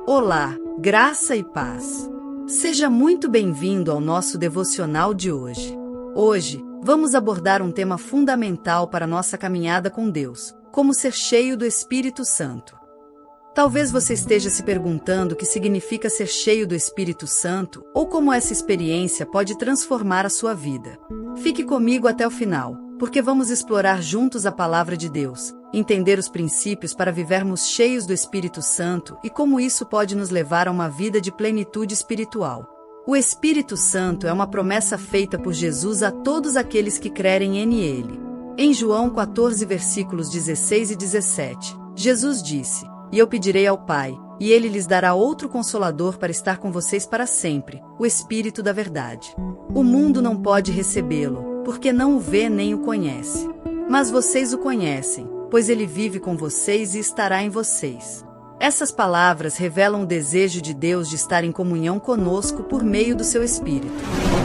Olá, graça e paz. Seja muito bem-vindo ao nosso devocional de hoje. Hoje, vamos abordar um tema fundamental para nossa caminhada com Deus: como ser cheio do Espírito Santo. Talvez você esteja se perguntando o que significa ser cheio do Espírito Santo ou como essa experiência pode transformar a sua vida. Fique comigo até o final, porque vamos explorar juntos a palavra de Deus, entender os princípios para vivermos cheios do Espírito Santo e como isso pode nos levar a uma vida de plenitude espiritual. O Espírito Santo é uma promessa feita por Jesus a todos aqueles que crerem nele. Em João 14, versículos 16 e 17, Jesus disse: "E eu pedirei ao Pai, e ele lhes dará outro Consolador para estar com vocês para sempre, o Espírito da verdade. O mundo não pode recebê-lo, porque não o vê nem o conhece. Mas vocês o conhecem, pois ele vive com vocês e estará em vocês." Essas palavras revelam o desejo de Deus de estar em comunhão conosco por meio do seu Espírito.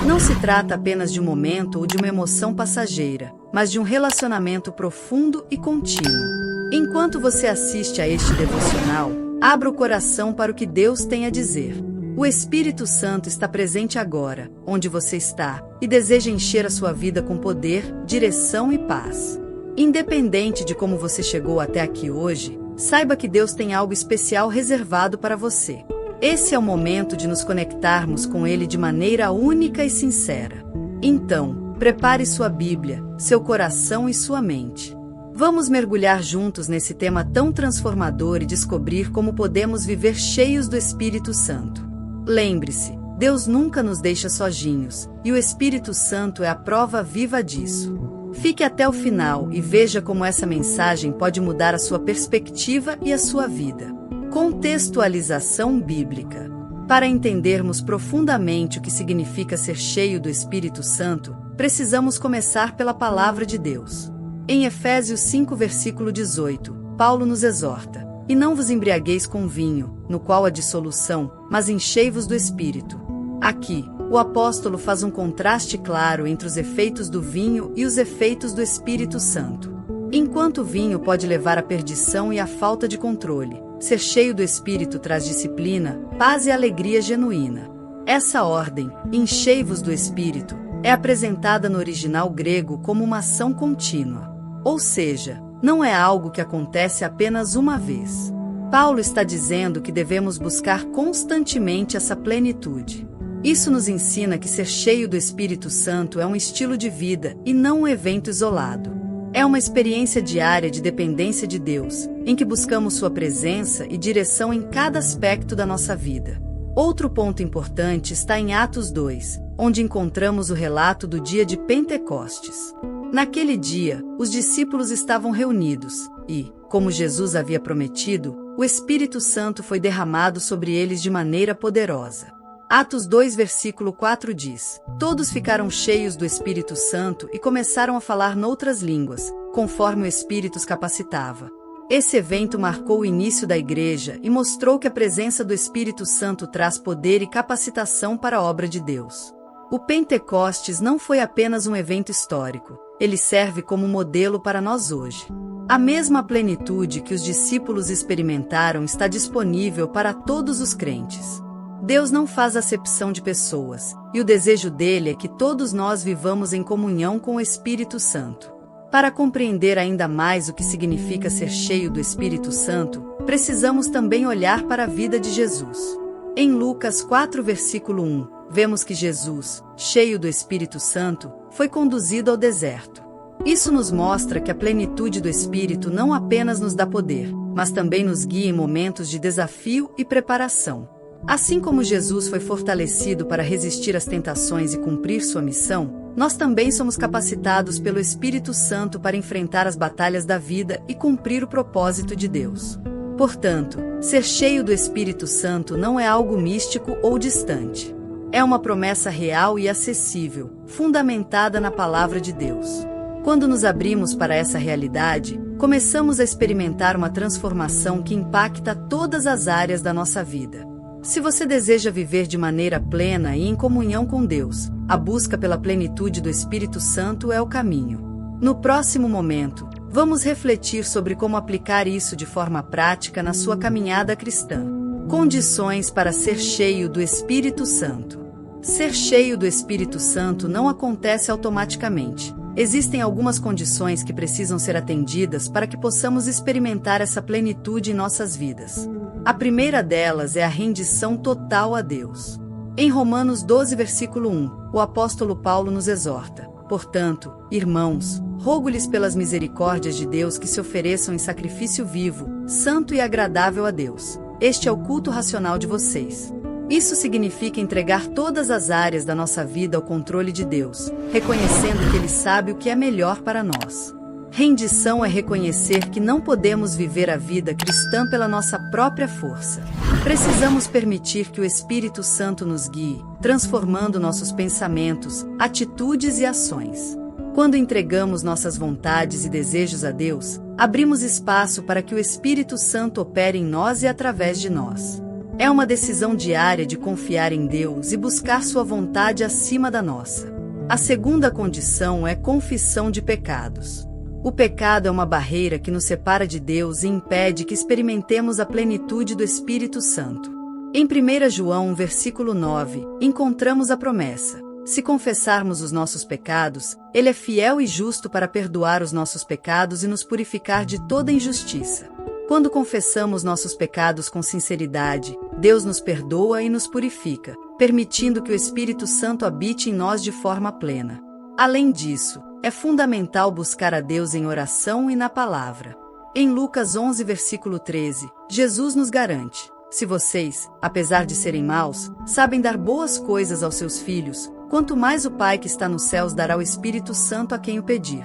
Não se trata apenas de um momento ou de uma emoção passageira, mas de um relacionamento profundo e contínuo. Enquanto você assiste a este devocional, abra o coração para o que Deus tem a dizer. O Espírito Santo está presente agora, onde você está, e deseja encher a sua vida com poder, direção e paz. Independente de como você chegou até aqui hoje, saiba que Deus tem algo especial reservado para você. Esse é o momento de nos conectarmos com Ele de maneira única e sincera. Então, prepare sua Bíblia, seu coração e sua mente. Vamos mergulhar juntos nesse tema tão transformador e descobrir como podemos viver cheios do Espírito Santo. Lembre-se, Deus nunca nos deixa sozinhos, e o Espírito Santo é a prova viva disso. Fique até o final e veja como essa mensagem pode mudar a sua perspectiva e a sua vida. Contextualização bíblica. Para entendermos profundamente o que significa ser cheio do Espírito Santo, precisamos começar pela palavra de Deus. Em Efésios 5, versículo 18, Paulo nos exorta: "E não vos embriagueis com vinho, no qual há dissolução, mas enchei-vos do Espírito." Aqui, o apóstolo faz um contraste claro entre os efeitos do vinho e os efeitos do Espírito Santo. Enquanto o vinho pode levar à perdição e à falta de controle, ser cheio do Espírito traz disciplina, paz e alegria genuína. Essa ordem, enchei-vos do Espírito, é apresentada no original grego como uma ação contínua. Ou seja, não é algo que acontece apenas uma vez. Paulo está dizendo que devemos buscar constantemente essa plenitude. Isso nos ensina que ser cheio do Espírito Santo é um estilo de vida e não um evento isolado. É uma experiência diária de dependência de Deus, em que buscamos sua presença e direção em cada aspecto da nossa vida. Outro ponto importante está em Atos 2, onde encontramos o relato do dia de Pentecostes. Naquele dia, os discípulos estavam reunidos e, como Jesus havia prometido, o Espírito Santo foi derramado sobre eles de maneira poderosa. Atos 2, versículo 4 diz: "Todos ficaram cheios do Espírito Santo e começaram a falar noutras línguas, conforme o Espírito os capacitava." Esse evento marcou o início da igreja e mostrou que a presença do Espírito Santo traz poder e capacitação para a obra de Deus. O Pentecostes não foi apenas um evento histórico, ele serve como modelo para nós hoje. A mesma plenitude que os discípulos experimentaram está disponível para todos os crentes. Deus não faz acepção de pessoas, e o desejo dele é que todos nós vivamos em comunhão com o Espírito Santo. Para compreender ainda mais o que significa ser cheio do Espírito Santo, precisamos também olhar para a vida de Jesus. Em Lucas 4, versículo 1, vemos que Jesus, cheio do Espírito Santo, foi conduzido ao deserto. Isso nos mostra que a plenitude do Espírito não apenas nos dá poder, mas também nos guia em momentos de desafio e preparação. Assim como Jesus foi fortalecido para resistir às tentações e cumprir sua missão, nós também somos capacitados pelo Espírito Santo para enfrentar as batalhas da vida e cumprir o propósito de Deus. Portanto, ser cheio do Espírito Santo não é algo místico ou distante. É uma promessa real e acessível, fundamentada na palavra de Deus. Quando nos abrimos para essa realidade, começamos a experimentar uma transformação que impacta todas as áreas da nossa vida. Se você deseja viver de maneira plena e em comunhão com Deus, a busca pela plenitude do Espírito Santo é o caminho. No próximo momento, vamos refletir sobre como aplicar isso de forma prática na sua caminhada cristã. Condições para ser cheio do Espírito Santo. Ser cheio do Espírito Santo não acontece automaticamente. Existem algumas condições que precisam ser atendidas para que possamos experimentar essa plenitude em nossas vidas. A primeira delas é a rendição total a Deus. Em Romanos 12, versículo 1, o apóstolo Paulo nos exorta: portanto, irmãos, rogo-lhes pelas misericórdias de Deus que se ofereçam em sacrifício vivo, santo e agradável a Deus. Este é o culto racional de vocês. Isso significa entregar todas as áreas da nossa vida ao controle de Deus, reconhecendo que Ele sabe o que é melhor para nós. Rendição é reconhecer que não podemos viver a vida cristã pela nossa própria força. Precisamos permitir que o Espírito Santo nos guie, transformando nossos pensamentos, atitudes e ações. Quando entregamos nossas vontades e desejos a Deus, abrimos espaço para que o Espírito Santo opere em nós e através de nós. É uma decisão diária de confiar em Deus e buscar sua vontade acima da nossa. A segunda condição é confissão de pecados. O pecado é uma barreira que nos separa de Deus e impede que experimentemos a plenitude do Espírito Santo. Em 1 João, versículo 9, encontramos a promessa: se confessarmos os nossos pecados, Ele é fiel e justo para perdoar os nossos pecados e nos purificar de toda injustiça. Quando confessamos nossos pecados com sinceridade, Deus nos perdoa e nos purifica, permitindo que o Espírito Santo habite em nós de forma plena. Além disso, é fundamental buscar a Deus em oração e na palavra. Em Lucas 11, versículo 13, Jesus nos garante: se vocês, apesar de serem maus, sabem dar boas coisas aos seus filhos, quanto mais o Pai que está nos céus dará o Espírito Santo a quem o pedir.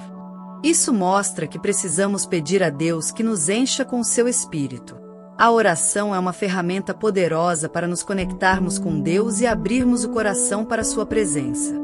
Isso mostra que precisamos pedir a Deus que nos encha com o seu Espírito. A oração é uma ferramenta poderosa para nos conectarmos com Deus e abrirmos o coração para sua presença.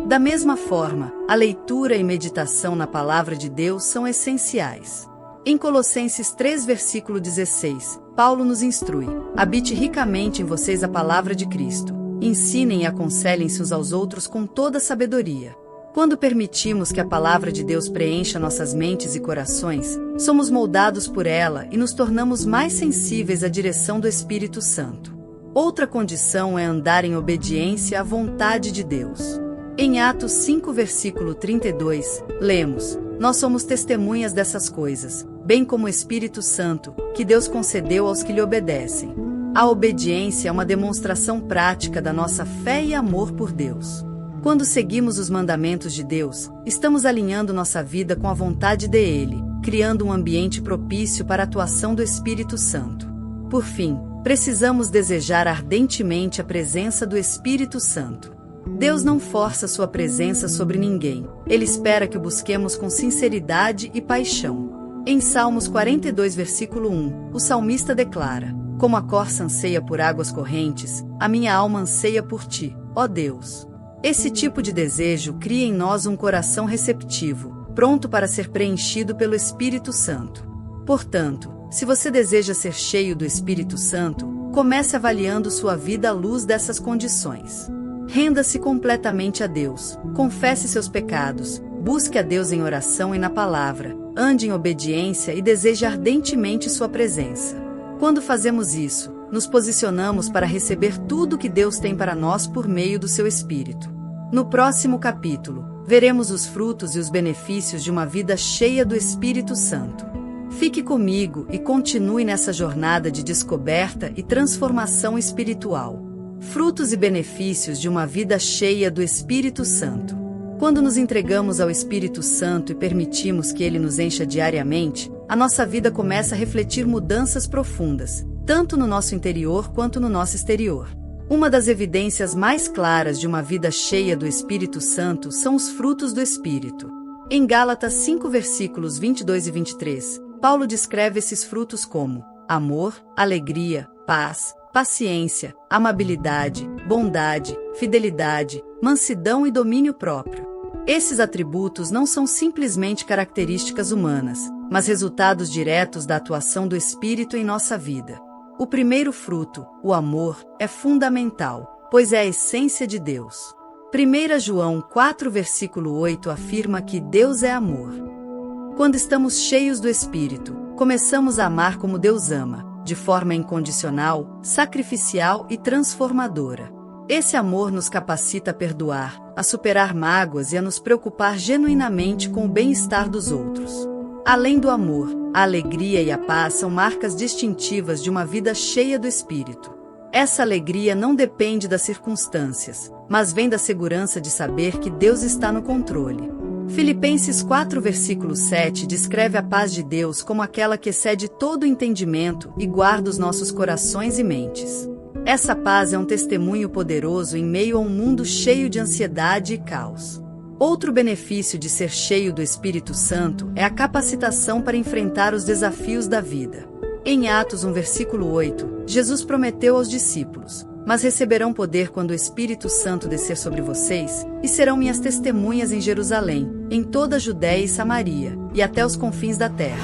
Da mesma forma, a leitura e meditação na Palavra de Deus são essenciais. Em Colossenses 3, versículo 16, Paulo nos instrui: habite ricamente em vocês a palavra de Cristo. Ensinem e aconselhem-se uns aos outros com toda sabedoria. Quando permitimos que a palavra de Deus preencha nossas mentes e corações, somos moldados por ela e nos tornamos mais sensíveis à direção do Espírito Santo. Outra condição é andar em obediência à vontade de Deus. Em Atos 5, versículo 32, lemos: nós somos testemunhas dessas coisas, bem como o Espírito Santo, que Deus concedeu aos que lhe obedecem. A obediência é uma demonstração prática da nossa fé e amor por Deus. Quando seguimos os mandamentos de Deus, estamos alinhando nossa vida com a vontade dele, criando um ambiente propício para a atuação do Espírito Santo. Por fim, precisamos desejar ardentemente a presença do Espírito Santo. Deus não força sua presença sobre ninguém. Ele espera que o busquemos com sinceridade e paixão. Em Salmos 42, versículo 1, o salmista declara: como a corça anseia por águas correntes, a minha alma anseia por ti, ó Deus. Esse tipo de desejo cria em nós um coração receptivo, pronto para ser preenchido pelo Espírito Santo. Portanto, se você deseja ser cheio do Espírito Santo, comece avaliando sua vida à luz dessas condições. Renda-se completamente a Deus, confesse seus pecados, busque a Deus em oração e na palavra, ande em obediência e deseje ardentemente sua presença. Quando fazemos isso, nos posicionamos para receber tudo o que Deus tem para nós por meio do seu Espírito. No próximo capítulo, veremos os frutos e os benefícios de uma vida cheia do Espírito Santo. Fique comigo e continue nessa jornada de descoberta e transformação espiritual. Frutos e benefícios de uma vida cheia do Espírito Santo. Quando nos entregamos ao Espírito Santo e permitimos que ele nos encha diariamente, a nossa vida começa a refletir mudanças profundas, tanto no nosso interior quanto no nosso exterior. Uma das evidências mais claras de uma vida cheia do Espírito Santo são os frutos do Espírito. Em Gálatas 5, versículos 22 e 23, Paulo descreve esses frutos como amor, alegria, paz, paciência, amabilidade, bondade, fidelidade, mansidão e domínio próprio. Esses atributos não são simplesmente características humanas, mas resultados diretos da atuação do Espírito em nossa vida. O primeiro fruto, o amor, é fundamental, pois é a essência de Deus. 1 João 4, versículo 8 afirma que Deus é amor. Quando estamos cheios do Espírito, começamos a amar como Deus ama, de forma incondicional, sacrificial e transformadora. Esse amor nos capacita a perdoar, a superar mágoas e a nos preocupar genuinamente com o bem-estar dos outros. Além do amor, a alegria e a paz são marcas distintivas de uma vida cheia do Espírito. Essa alegria não depende das circunstâncias, mas vem da segurança de saber que Deus está no controle. Filipenses 4 versículo 7 descreve a paz de Deus como aquela que excede todo o entendimento e guarda os nossos corações e mentes. Essa paz é um testemunho poderoso em meio a um mundo cheio de ansiedade e caos. Outro benefício de ser cheio do Espírito Santo é a capacitação para enfrentar os desafios da vida. Em Atos 1 versículo 8, Jesus prometeu aos discípulos: "Mas receberão poder quando o Espírito Santo descer sobre vocês, e serão minhas testemunhas em Jerusalém, em toda a Judéia e Samaria, e até os confins da terra."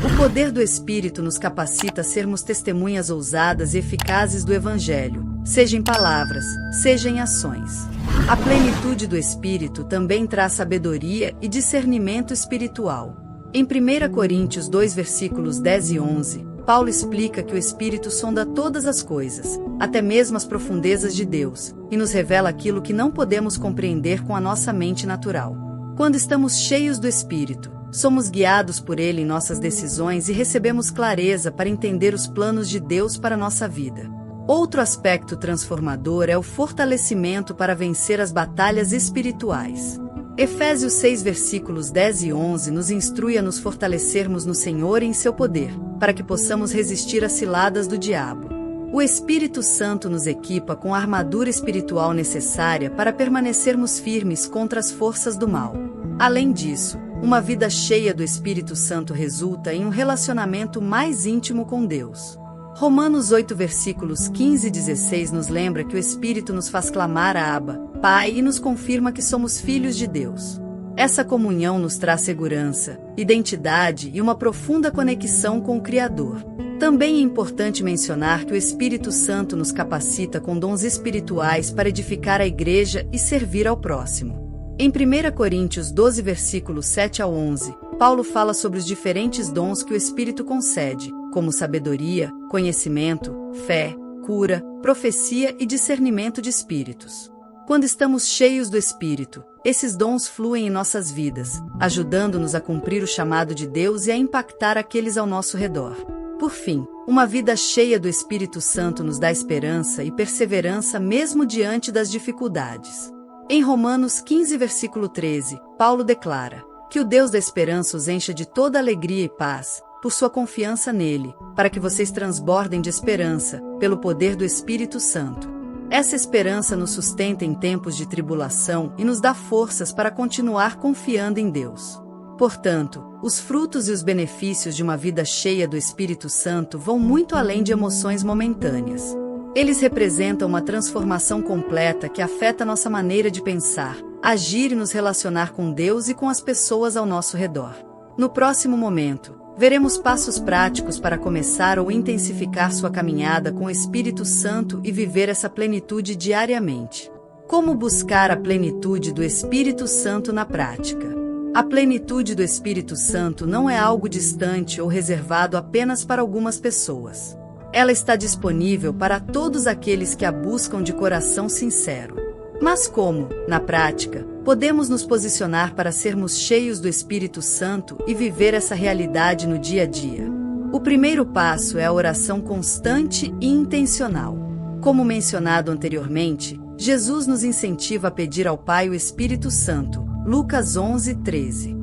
O poder do Espírito nos capacita a sermos testemunhas ousadas e eficazes do Evangelho, seja em palavras, seja em ações. A plenitude do Espírito também traz sabedoria e discernimento espiritual. Em 1 Coríntios 2 versículos 10 e 11, Paulo explica que o Espírito sonda todas as coisas, até mesmo as profundezas de Deus, e nos revela aquilo que não podemos compreender com a nossa mente natural. Quando estamos cheios do Espírito, somos guiados por Ele em nossas decisões e recebemos clareza para entender os planos de Deus para nossa vida. Outro aspecto transformador é o fortalecimento para vencer as batalhas espirituais. Efésios 6 versículos 10 e 11 nos instrui a nos fortalecermos no Senhor e em seu poder, para que possamos resistir às ciladas do diabo. O Espírito Santo nos equipa com a armadura espiritual necessária para permanecermos firmes contra as forças do mal. Além disso, uma vida cheia do Espírito Santo resulta em um relacionamento mais íntimo com Deus. Romanos 8 versículos 15 e 16 nos lembra que o Espírito nos faz clamar a Abba, Pai, e nos confirma que somos filhos de Deus. Essa comunhão nos traz segurança, identidade e uma profunda conexão com o Criador. Também é importante mencionar que o Espírito Santo nos capacita com dons espirituais para edificar a igreja e servir ao próximo. Em 1 Coríntios 12 versículos 7 a 11, Paulo fala sobre os diferentes dons que o Espírito concede, como sabedoria, conhecimento, fé, cura, profecia e discernimento de espíritos. Quando estamos cheios do Espírito, esses dons fluem em nossas vidas, ajudando-nos a cumprir o chamado de Deus e a impactar aqueles ao nosso redor. Por fim, uma vida cheia do Espírito Santo nos dá esperança e perseverança mesmo diante das dificuldades. Em Romanos 15 versículo 13, Paulo declara: "Que o Deus da esperança os encha de toda alegria e paz, por sua confiança nele, para que vocês transbordem de esperança, pelo poder do Espírito Santo." Essa esperança nos sustenta em tempos de tribulação e nos dá forças para continuar confiando em Deus. Portanto, os frutos e os benefícios de uma vida cheia do Espírito Santo vão muito além de emoções momentâneas. Eles representam uma transformação completa que afeta nossa maneira de pensar, agir e nos relacionar com Deus e com as pessoas ao nosso redor. No próximo momento, veremos passos práticos para começar ou intensificar sua caminhada com o Espírito Santo e viver essa plenitude diariamente. Como buscar a plenitude do Espírito Santo na prática? A plenitude do Espírito Santo não é algo distante ou reservado apenas para algumas pessoas. Ela está disponível para todos aqueles que a buscam de coração sincero. Mas como, na prática, podemos nos posicionar para sermos cheios do Espírito Santo e viver essa realidade no dia a dia? O primeiro passo é a oração constante e intencional. Como mencionado anteriormente, Jesus nos incentiva a pedir ao Pai o Espírito Santo, Lucas 11:13.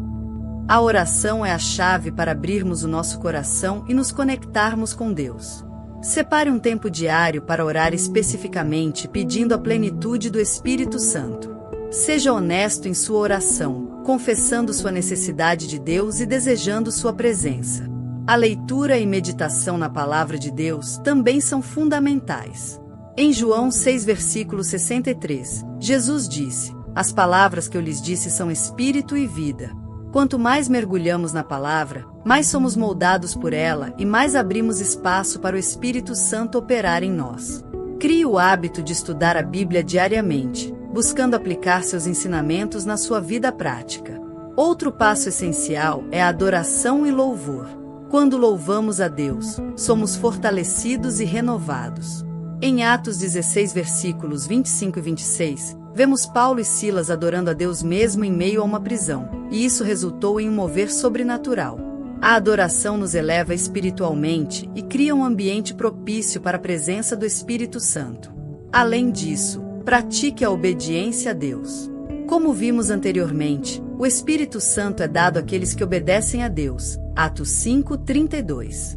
A oração é a chave para abrirmos o nosso coração e nos conectarmos com Deus. Separe um tempo diário para orar especificamente pedindo a plenitude do Espírito Santo. Seja honesto em sua oração, confessando sua necessidade de Deus e desejando sua presença. A leitura e meditação na Palavra de Deus também são fundamentais. Em João 6 versículo 63, Jesus disse: "As palavras que eu lhes disse são espírito e vida." Quanto mais mergulhamos na palavra, mais somos moldados por ela e mais abrimos espaço para o Espírito Santo operar em nós. Crie o hábito de estudar a Bíblia diariamente, buscando aplicar seus ensinamentos na sua vida prática. Outro passo essencial é a adoração e louvor. Quando louvamos a Deus, somos fortalecidos e renovados. Em Atos 16, versículos 25 e 26, vemos Paulo e Silas adorando a Deus mesmo em meio a uma prisão, e isso resultou em um mover sobrenatural. A adoração nos eleva espiritualmente e cria um ambiente propício para a presença do Espírito Santo. Além disso, pratique a obediência a Deus. Como vimos anteriormente, o Espírito Santo é dado àqueles que obedecem a Deus. Atos 5:32.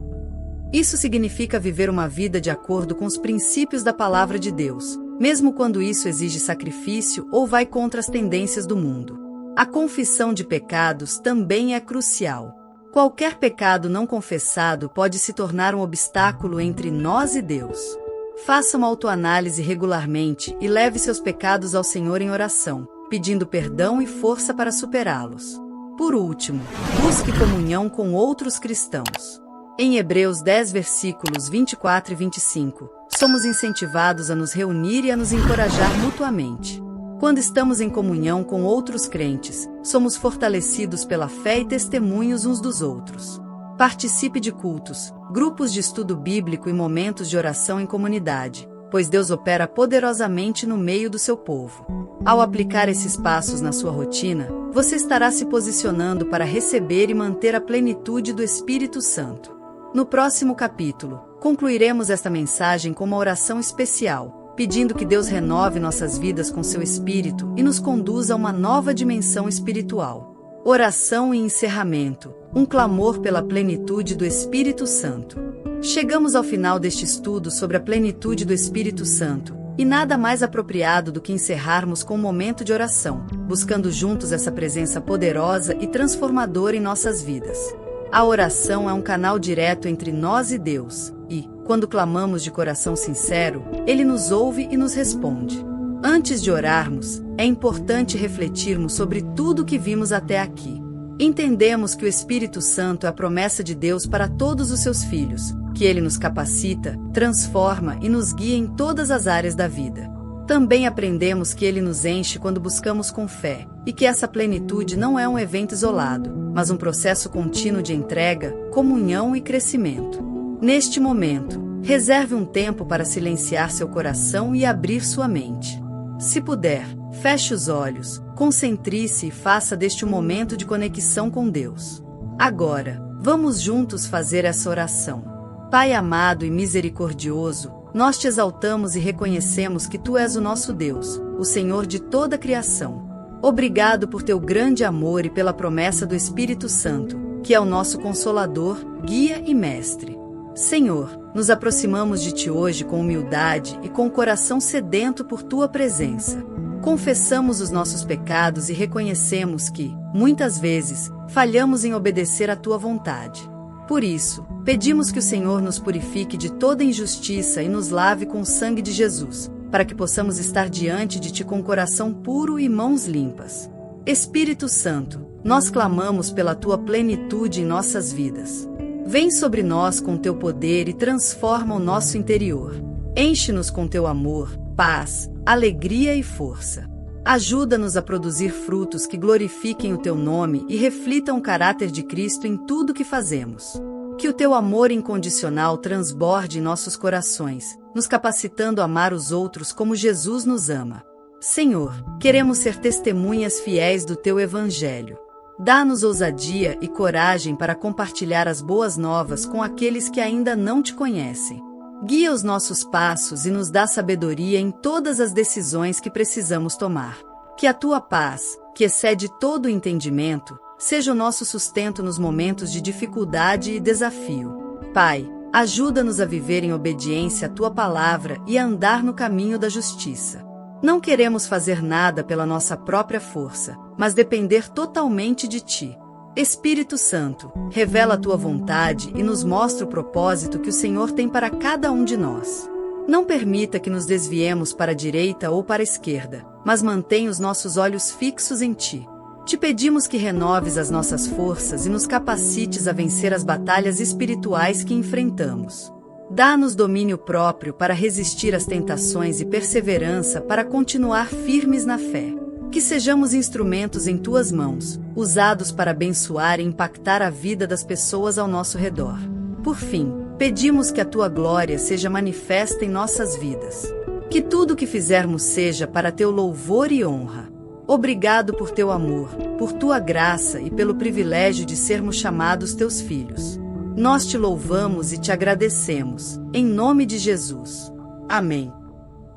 Isso significa viver uma vida de acordo com os princípios da palavra de Deus, mesmo quando isso exige sacrifício ou vai contra as tendências do mundo. A confissão de pecados também é crucial. Qualquer pecado não confessado pode se tornar um obstáculo entre nós e Deus. Faça uma autoanálise regularmente e leve seus pecados ao Senhor em oração, pedindo perdão e força para superá-los. Por último, busque comunhão com outros cristãos. Em Hebreus 10, versículos 24 e 25, somos incentivados a nos reunir e a nos encorajar mutuamente. Quando estamos em comunhão com outros crentes, somos fortalecidos pela fé e testemunhos uns dos outros. Participe de cultos, grupos de estudo bíblico e momentos de oração em comunidade, pois Deus opera poderosamente no meio do seu povo. Ao aplicar esses passos na sua rotina, você estará se posicionando para receber e manter a plenitude do Espírito Santo. No próximo capítulo, concluiremos esta mensagem com uma oração especial, pedindo que Deus renove nossas vidas com seu Espírito e nos conduza a uma nova dimensão espiritual. Oração e encerramento, um clamor pela plenitude do Espírito Santo. Chegamos ao final deste estudo sobre a plenitude do Espírito Santo, e nada mais apropriado do que encerrarmos com um momento de oração, buscando juntos essa presença poderosa e transformadora em nossas vidas. A oração é um canal direto entre nós e Deus, e, quando clamamos de coração sincero, Ele nos ouve e nos responde. Antes de orarmos, é importante refletirmos sobre tudo o que vimos até aqui. Entendemos que o Espírito Santo é a promessa de Deus para todos os seus filhos, que Ele nos capacita, transforma e nos guia em todas as áreas da vida. Também aprendemos que Ele nos enche quando buscamos com fé, e que essa plenitude não é um evento isolado, mas um processo contínuo de entrega, comunhão e crescimento. Neste momento, reserve um tempo para silenciar seu coração e abrir sua mente. Se puder, feche os olhos, concentre-se e faça deste um momento de conexão com Deus. Agora, vamos juntos fazer essa oração. Pai amado e misericordioso, nós te exaltamos e reconhecemos que Tu és o nosso Deus, o Senhor de toda a criação. Obrigado por Teu grande amor e pela promessa do Espírito Santo, que é o nosso Consolador, Guia e Mestre. Senhor, nos aproximamos de Ti hoje com humildade e com o coração sedento por Tua presença. Confessamos os nossos pecados e reconhecemos que, muitas vezes, falhamos em obedecer à Tua vontade. Por isso, pedimos que o Senhor nos purifique de toda injustiça e nos lave com o sangue de Jesus, para que possamos estar diante de Ti com coração puro e mãos limpas. Espírito Santo, nós clamamos pela Tua plenitude em nossas vidas. Vem sobre nós com Teu poder e transforma o nosso interior. Enche-nos com Teu amor, paz, alegria e força. Ajuda-nos a produzir frutos que glorifiquem o Teu nome e reflitam o caráter de Cristo em tudo que fazemos. Que o Teu amor incondicional transborde em nossos corações, nos capacitando a amar os outros como Jesus nos ama. Senhor, queremos ser testemunhas fiéis do Teu Evangelho. Dá-nos ousadia e coragem para compartilhar as boas novas com aqueles que ainda não Te conhecem. Guia os nossos passos e nos dá sabedoria em todas as decisões que precisamos tomar. Que a Tua paz, que excede todo o entendimento, seja o nosso sustento nos momentos de dificuldade e desafio. Pai, ajuda-nos a viver em obediência à Tua palavra e a andar no caminho da justiça. Não queremos fazer nada pela nossa própria força, mas depender totalmente de Ti. Espírito Santo, revela a Tua vontade e nos mostra o propósito que o Senhor tem para cada um de nós. Não permita que nos desviemos para a direita ou para a esquerda, mas mantenha os nossos olhos fixos em Ti. Te pedimos que renoves as nossas forças e nos capacites a vencer as batalhas espirituais que enfrentamos. Dá-nos domínio próprio para resistir às tentações e perseverança para continuar firmes na fé. Que sejamos instrumentos em tuas mãos, usados para abençoar e impactar a vida das pessoas ao nosso redor. Por fim, pedimos que a tua glória seja manifesta em nossas vidas. Que tudo o que fizermos seja para teu louvor e honra. Obrigado por teu amor, por tua graça e pelo privilégio de sermos chamados teus filhos. Nós te louvamos e te agradecemos, em nome de Jesus. Amém.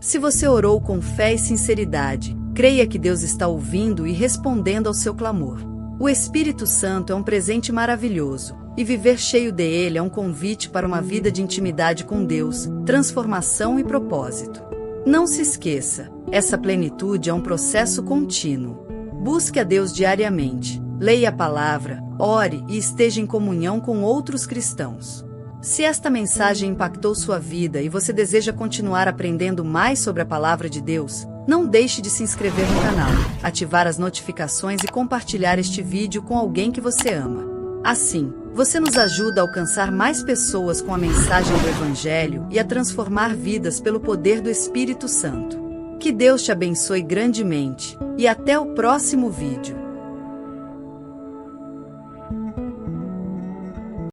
Se você orou com fé e sinceridade, creia que Deus está ouvindo e respondendo ao seu clamor. O Espírito Santo é um presente maravilhoso, e viver cheio dele é um convite para uma vida de intimidade com Deus, transformação e propósito. Não se esqueça, essa plenitude é um processo contínuo. Busque a Deus diariamente, leia a palavra, ore e esteja em comunhão com outros cristãos. Se esta mensagem impactou sua vida e você deseja continuar aprendendo mais sobre a palavra de Deus, não deixe de se inscrever no canal, ativar as notificações e compartilhar este vídeo com alguém que você ama. Assim, você nos ajuda a alcançar mais pessoas com a mensagem do Evangelho e a transformar vidas pelo poder do Espírito Santo. Que Deus te abençoe grandemente, e até o próximo vídeo.